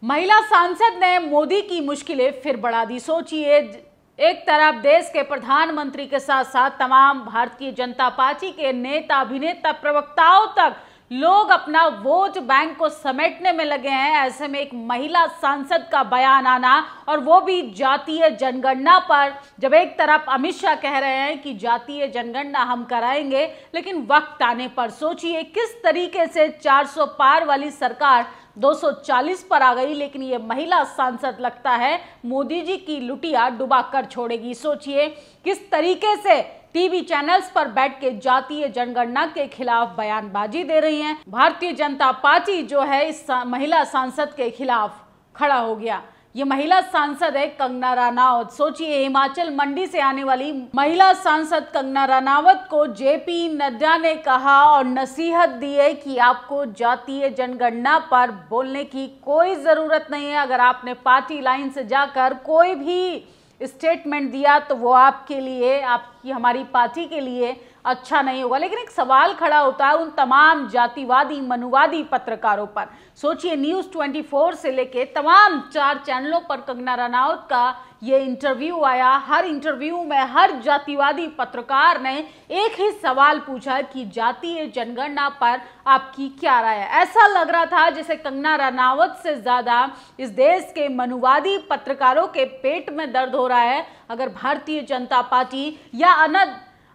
महिला सांसद ने मोदी की मुश्किलें फिर बढ़ा दी। सोचिए, एक तरफ देश के प्रधानमंत्री के साथ साथ तमाम भारतीय जनता पार्टी के नेता, अभिनेता, प्रवक्ताओं तक लोग अपना वोट बैंक को समेटने में लगे हैं। ऐसे में एक महिला सांसद का बयान आना, और वो भी जातीय जनगणना पर, जब एक तरफ अमित शाह कह रहे हैं कि जातीय जनगणना हम कराएंगे, लेकिन वक्त आने पर सोचिए किस तरीके से 400 पार वाली सरकार 240 पर आ गई, लेकिन ये महिला सांसद लगता है मोदी जी की लुटिया डुबा कर छोड़ेगी। सोचिए किस तरीके से टीवी चैनल्स पर बैठ के जातीय जनगणना के खिलाफ बयानबाजी दे रही हैं। भारतीय जनता पार्टी जो है इस महिला सांसद के खिलाफ खड़ा हो गया। ये महिला सांसद है कंगना रनौत। सोचिए, हिमाचल मंडी से आने वाली महिला सांसद कंगना रनौत को जेपी नड्डा ने कहा और नसीहत दी है कि आपको जातीय जनगणना पर बोलने की कोई जरूरत नहीं है। अगर आपने पार्टी लाइन से जाकर कोई भी स्टेटमेंट दिया तो वो आपके लिए, आपकी, हमारी पार्टी के लिए अच्छा नहीं होगा। लेकिन एक सवाल खड़ा होता है उन तमाम जातिवादी, मनुवादी पत्रकारों पर। सोचिए, न्यूज़ 24 से लेके तमाम 4 चैनलों पर कंगना रनौत का ये इंटरव्यू आया। हर इंटरव्यू में हर जातिवादी पत्रकार ने एक ही सवाल पूछा कि जातीय जनगणना पर आपकी क्या राय है। ऐसा लग रहा था जैसे कंगना रनौत से ज्यादा इस देश के मनुवादी पत्रकारों के पेट में दर्द हो रहा है अगर भारतीय जनता पार्टी या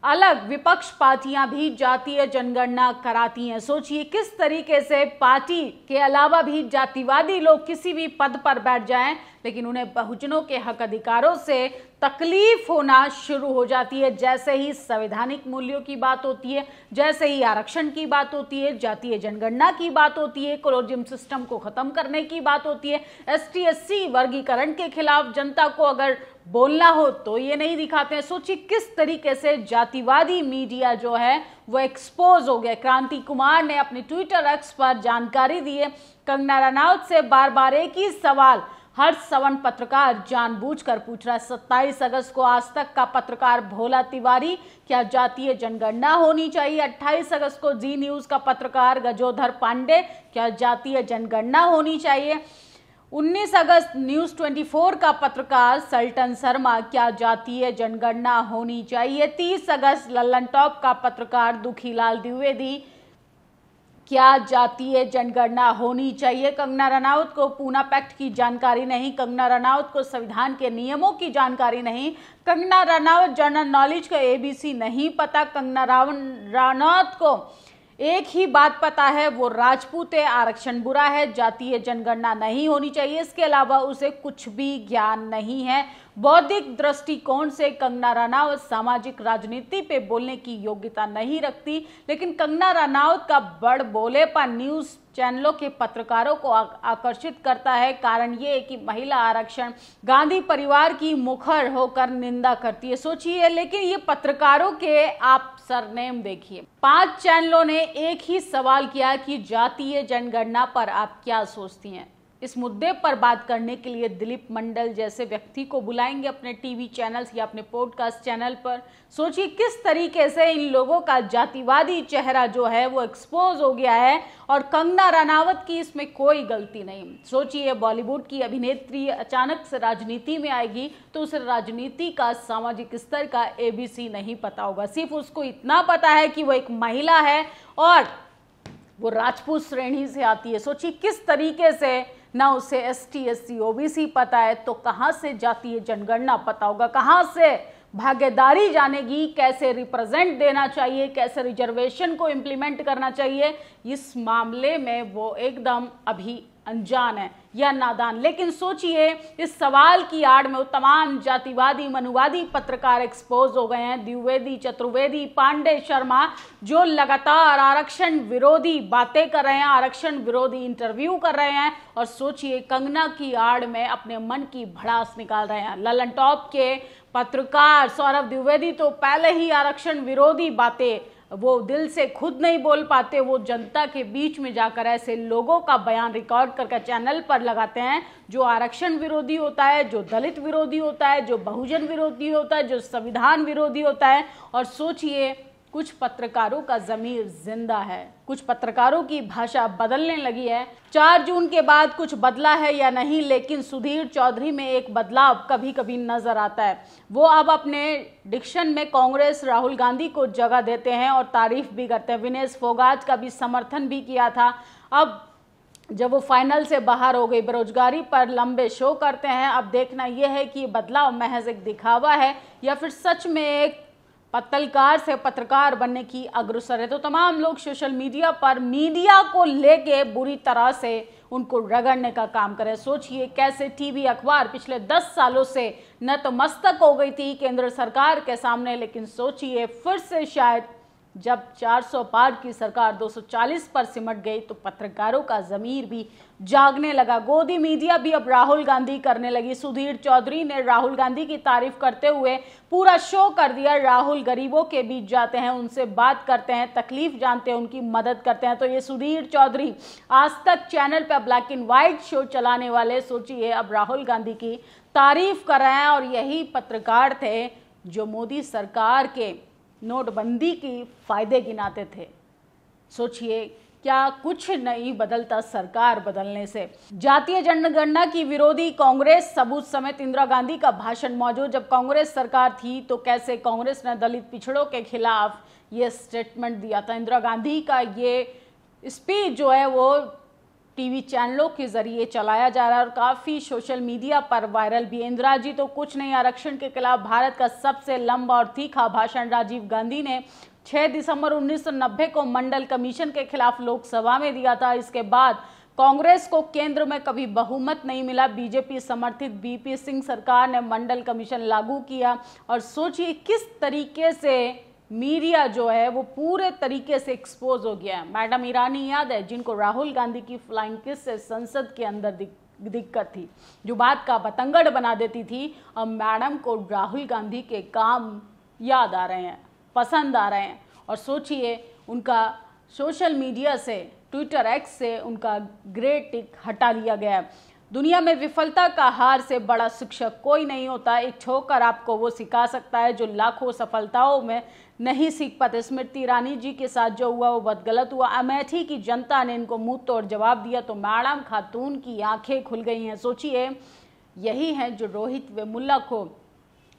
अलग विपक्ष पार्टियां भी जातीय जनगणना कराती हैं। सोचिए किस तरीके से पार्टी के अलावा भी जातिवादी लोग किसी भी पद पर बैठ जाएं, लेकिन उन्हें बहुजनों के हक अधिकारों से तकलीफ होना शुरू हो जाती है। जैसे ही संवैधानिक मूल्यों की बात होती है, जैसे ही आरक्षण की बात होती है, जातीय जनगणना की बात होती है, कोलोजियम सिस्टम को खत्म करने की बात होती है, ST SC वर्गीकरण के खिलाफ जनता को अगर बोलना हो तो ये नहीं दिखाते हैं। सोचिए किस तरीके से जातिवादी मीडिया जो है वो एक्सपोज हो गया। क्रांति कुमार ने अपने ट्विटर एक्स पर जानकारी दी है। कंगना रनौत से बार बार एक ही सवाल हर्ष सवन पत्रकार जानबूझकर पूछ रहा है। 27 अगस्त को आज तक का पत्रकार भोला तिवारी, क्या जातीय जनगणना होनी चाहिए? 28 अगस्त को जी न्यूज का पत्रकार गजोधर पांडे, क्या जातीय जनगणना होनी चाहिए? 19 अगस्त न्यूज़ 24 का पत्रकार सल्टन शर्मा, क्या जातीय जनगणना होनी चाहिए? 30 अगस्त लल्लन टॉप का पत्रकार दुखीलाल द्विवेदी, क्या जातीय जनगणना होनी चाहिए? कंगना रनौत को पूना पैक्ट की जानकारी नहीं, कंगना रनौत को संविधान के नियमों की जानकारी नहीं, कंगना रनौत जनरल नॉलेज का ABC नहीं पता। कंगना रनौत को एक ही बात पता है, वो राजपूत है, आरक्षण बुरा है, जातीय जनगणना नहीं होनी चाहिए। इसके अलावा उसे कुछ भी ज्ञान नहीं है। बौद्धिक दृष्टिकोण से कंगना रनौत सामाजिक राजनीति पे बोलने की योग्यता नहीं रखती, लेकिन कंगना रनौत का बड़ बोलेपन न्यूज़ चैनलों के पत्रकारों को आकर्षित करता है। कारण ये है कि महिला आरक्षण गांधी परिवार की मुखर होकर निंदा करती है। सोचिए, लेकिन ये पत्रकारों के आप सरनेम देखिए। 5 चैनलों ने एक ही सवाल किया कि जातीय जनगणना पर आप क्या सोचती हैं। इस मुद्दे पर बात करने के लिए दिलीप मंडल जैसे व्यक्ति को बुलाएंगे अपने टीवी चैनल्स या अपने पॉडकास्ट चैनल पर। सोचिए किस तरीके से इन लोगों का जातिवादी चेहरा जो है वो एक्सपोज हो गया है, और कंगना रनौत की इसमें कोई गलती नहीं। सोचिए, बॉलीवुड की अभिनेत्री अचानक से राजनीति में आएगी तो उसे राजनीति का, सामाजिक स्तर का ABC नहीं पता होगा। सिर्फ उसको इतना पता है कि वो एक महिला है और वो राजपूत श्रेणी से आती है। सोचिए किस तरीके से ना उसे ST SC OBC पता है, तो कहाँ से जातीय जनगणना पता होगा, कहाँ से भागीदारी जानेगी, कैसे रिप्रेजेंट देना चाहिए, कैसे रिजर्वेशन को इम्प्लीमेंट करना चाहिए। इस मामले में वो एकदम अभी अनजान है या नादान। लेकिन सोचिए, इस सवाल की आड़ में वो तमाम जातिवादी, मनुवादी पत्रकार एक्सपोज हो गए हैं। द्विवेदी, चतुर्वेदी, पांडे, शर्मा, जो लगातार आरक्षण विरोधी बातें कर रहे हैं, आरक्षण विरोधी इंटरव्यू कर रहे हैं, और सोचिए कंगना की आड़ में अपने मन की भड़ास निकाल रहे हैं। लल्लन टॉप के पत्रकार सौरभ द्विवेदी तो पहले ही आरक्षण विरोधी बातें वो दिल से खुद नहीं बोल पाते, वो जनता के बीच में जाकर ऐसे लोगों का बयान रिकॉर्ड करके चैनल पर लगाते हैं जो आरक्षण विरोधी होता है, जो दलित विरोधी होता है, जो बहुजन विरोधी होता है, जो संविधान विरोधी होता है। और सोचिए कुछ पत्रकारों का ज़मीर जिंदा है, कुछ पत्रकारों की भाषा बदलने लगी है। 4 जून के बाद कुछ बदला है या नहीं, लेकिन सुधीर चौधरी में एक बदलाव कभी कभी नजर आता है। वो अब अपने डिक्शन में कांग्रेस, राहुल गांधी को जगह देते हैं और तारीफ भी करते हैं। विनेश फोगाट का भी समर्थन भी किया था। अब जब वो फाइनल से बाहर हो गई, बेरोजगारी पर लंबे शो करते हैं। अब देखना यह है कि बदलाव महज एक दिखावा है या फिर सच में एक पत्रकार से पत्रकार बनने की अग्रसर है। तो तमाम लोग सोशल मीडिया पर मीडिया को लेके बुरी तरह से उनको रगड़ने का काम करें। सोचिए कैसे टीवी अखबार पिछले 10 सालों से नतमस्तक हो गई थी केंद्र सरकार के सामने, लेकिन सोचिए फिर से शायद जब 400 पार की सरकार 240 पर सिमट गई तो पत्रकारों का ज़मीर भी जागने लगा। गोदी मीडिया भी अब राहुल गांधी करने लगी। सुधीर चौधरी ने राहुल गांधी की तारीफ करते हुए पूरा शो कर दिया। राहुल गरीबों के बीच जाते हैं, उनसे बात करते हैं, तकलीफ जानते हैं, उनकी मदद करते हैं। तो ये सुधीर चौधरी आज तक चैनल पर ब्लैक एंड व्हाइट शो चलाने वाले, सोचिए अब राहुल गांधी की तारीफ कर रहे हैं। और यही पत्रकार थे जो मोदी सरकार के नोटबंदी की फायदे गिनाते थे। सोचिए क्या कुछ नहीं बदलता सरकार बदलने से। जातीय जनगणना की विरोधी कांग्रेस सबूत समेत इंदिरा गांधी का भाषण मौजूद। जब कांग्रेस सरकार थी तो कैसे कांग्रेस ने दलित पिछड़ों के खिलाफ ये स्टेटमेंट दिया था। इंदिरा गांधी का ये स्पीच जो है वो टीवी चैनलों के जरिए चलाया जा रहा है और काफ़ी सोशल मीडिया पर वायरल भी। इंदिरा जी तो कुछ नहीं, आरक्षण के खिलाफ भारत का सबसे लंबा और तीखा भाषण राजीव गांधी ने 6 दिसंबर 1990 को मंडल कमीशन के खिलाफ लोकसभा में दिया था। इसके बाद कांग्रेस को केंद्र में कभी बहुमत नहीं मिला। बीजेपी समर्थित बीपी सिंह सरकार ने मंडल कमीशन लागू किया और सोचिए किस तरीके से मीडिया जो है वो पूरे तरीके से एक्सपोज हो गया है। मैडम ईरानी याद है, जिनको राहुल गांधी की फ्लाइंग किस से संसद के अंदर दिक्कत थी, जो बात का बतंगड़ बना देती थी। अब मैडम को राहुल गांधी के काम याद आ रहे हैं, पसंद आ रहे हैं। और सोचिए उनका सोशल मीडिया से, ट्विटर एक्स से उनका ग्रे टिक हटा लिया गया है। दुनिया में विफलता का हार से बड़ा शिक्षक कोई नहीं होता। एक ठोकर आपको वो सिखा सकता है जो लाखों सफलताओं में नहीं सीख पाते। स्मृति ईरानी जी के साथ जो हुआ वो बहुत गलत हुआ। अमेठी की जनता ने इनको मुंह तोड़ जवाब दिया तो मैडम खातून की आंखें खुल गई हैं। सोचिए यही है जो रोहित वेमुल्ला को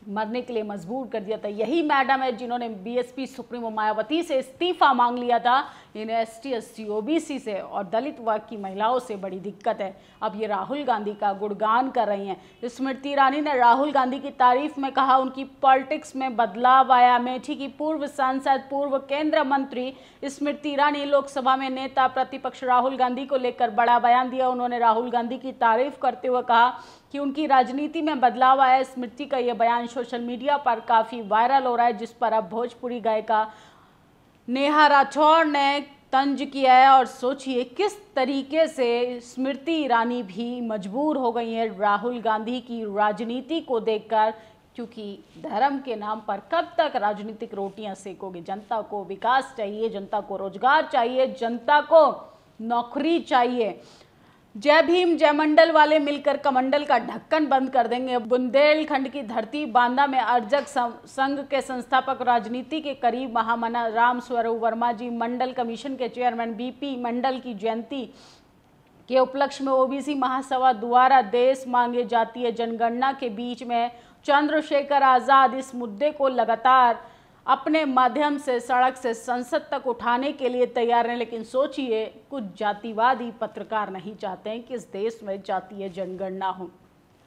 मरने के लिए मजबूर कर दिया था। यही मैडम है जिन्होंने बीएसपी सुप्रीमो मायावती से इस्तीफा मांग लिया था। इन्हें एसटी, एससी, ओबीसी से और दलित वर्ग की महिलाओं से बड़ी दिक्कत है। अब ये राहुल गांधी का गुणगान कर रही हैं। स्मृति ईरानी ने राहुल गांधी की तारीफ में कहा उनकी पॉलिटिक्स में बदलाव आया। अमेठी की पूर्व सांसद, पूर्व केंद्रीय मंत्री स्मृति ईरानी लोकसभा में नेता प्रतिपक्ष राहुल गांधी को लेकर बड़ा बयान दिया। उन्होंने राहुल गांधी की तारीफ करते हुए कहा कि उनकी राजनीति में बदलाव आया। स्मृति का यह बयान सोशल मीडिया पर काफ़ी वायरल हो रहा है, जिस पर अब भोजपुरी गायिका नेहा राठौर ने तंज किया है। और सोचिए किस तरीके से स्मृति ईरानी भी मजबूर हो गई है राहुल गांधी की राजनीति को देखकर, क्योंकि धर्म के नाम पर कब तक राजनीतिक रोटियां सेकोगे। जनता को विकास चाहिए, जनता को रोजगार चाहिए, जनता को नौकरी चाहिए। जय भीम जय मंडल वाले मिलकर कमंडल का ढक्कन बंद कर देंगे। बुंदेलखंड की धरती बांदा में अर्जक संघ के संस्थापक, राजनीति के करीब महामना राम स्वरूप वर्मा जी, मंडल कमीशन के चेयरमैन बीपी मंडल की जयंती के उपलक्ष्य में ओबीसी महासभा द्वारा देश मांगे जातीय जनगणना के बीच में चंद्रशेखर आजाद इस मुद्दे को लगातार अपने माध्यम से सड़क से संसद तक उठाने के लिए तैयार हैं। लेकिन सोचिए कुछ जातिवादी पत्रकार नहीं चाहते हैं कि इस देश में जातीय जनगणना हो।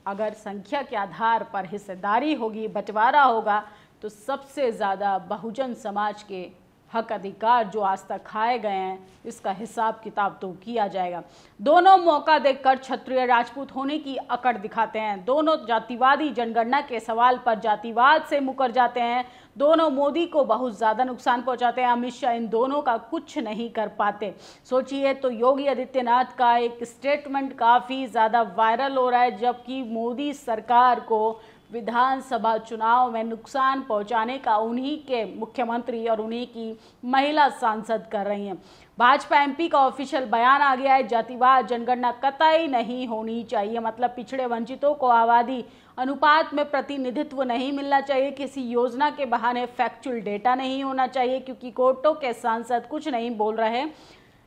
अगर संख्या के आधार पर हिस्सेदारी होगी, बंटवारा होगा, तो सबसे ज़्यादा बहुजन समाज के हक अधिकार जो आज तक खाए गए हैं, इसका हिसाब किताब तो किया जाएगा। दोनों मौका देखकर क्षत्रिय राजपूत होने की अकड़ दिखाते हैं। दोनों जातिवादी जनगणना के सवाल पर जातिवाद से मुकर जाते हैं। दोनों मोदी को बहुत ज़्यादा नुकसान पहुंचाते हैं। अमित शाह इन दोनों का कुछ नहीं कर पाते। सोचिए तो योगी आदित्यनाथ का एक स्टेटमेंट काफ़ी ज़्यादा वायरल हो रहा है, जबकि मोदी सरकार को विधानसभा चुनाव में नुकसान पहुंचाने का उन्हीं के मुख्यमंत्री और उन्हीं की महिला सांसद कर रही हैं। भाजपा एमपी का ऑफिशियल बयान आ गया है, जातिवाद जनगणना कतई नहीं होनी चाहिए। मतलब पिछड़े वंचितों को आबादी अनुपात में प्रतिनिधित्व नहीं मिलना चाहिए। किसी योजना के बहाने फैक्चुअल डेटा नहीं होना चाहिए, क्योंकि कोर्टों के सांसद कुछ नहीं बोल रहे,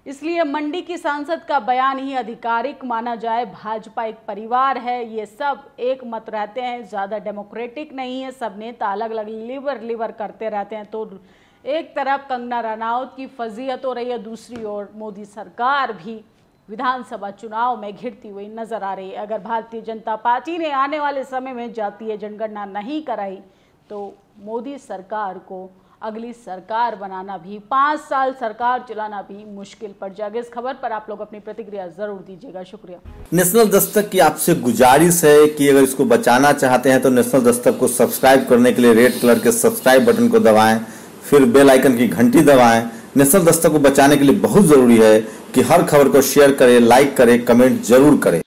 इसलिए मंडी की सांसद का बयान ही आधिकारिक माना जाए। भाजपा एक परिवार है, ये सब एक मत रहते हैं, ज़्यादा डेमोक्रेटिक नहीं है। सब नेता अलग अलग लिवर करते रहते हैं। तो एक तरफ कंगना रनौत की फजीहत हो रही है, दूसरी ओर मोदी सरकार भी विधानसभा चुनाव में घिरती हुई नजर आ रही है। अगर भारतीय जनता पार्टी ने आने वाले समय में जातीय जनगणना नहीं कराई तो मोदी सरकार को अगली सरकार बनाना भी, 5 साल सरकार चलाना भी मुश्किल पड़ जाएगा। इस खबर पर आप लोग अपनी प्रतिक्रिया जरूर दीजिएगा। शुक्रिया। नेशनल दस्तक की आपसे गुजारिश है कि अगर इसको बचाना चाहते हैं तो नेशनल दस्तक को सब्सक्राइब करने के लिए रेड कलर के सब्सक्राइब बटन को दबाएं, फिर बेल आइकन की घंटी दबाएं। नेशनल दस्तक को बचाने के लिए बहुत जरूरी है कि हर खबर को शेयर करें, लाइक करें, कमेंट जरूर करें।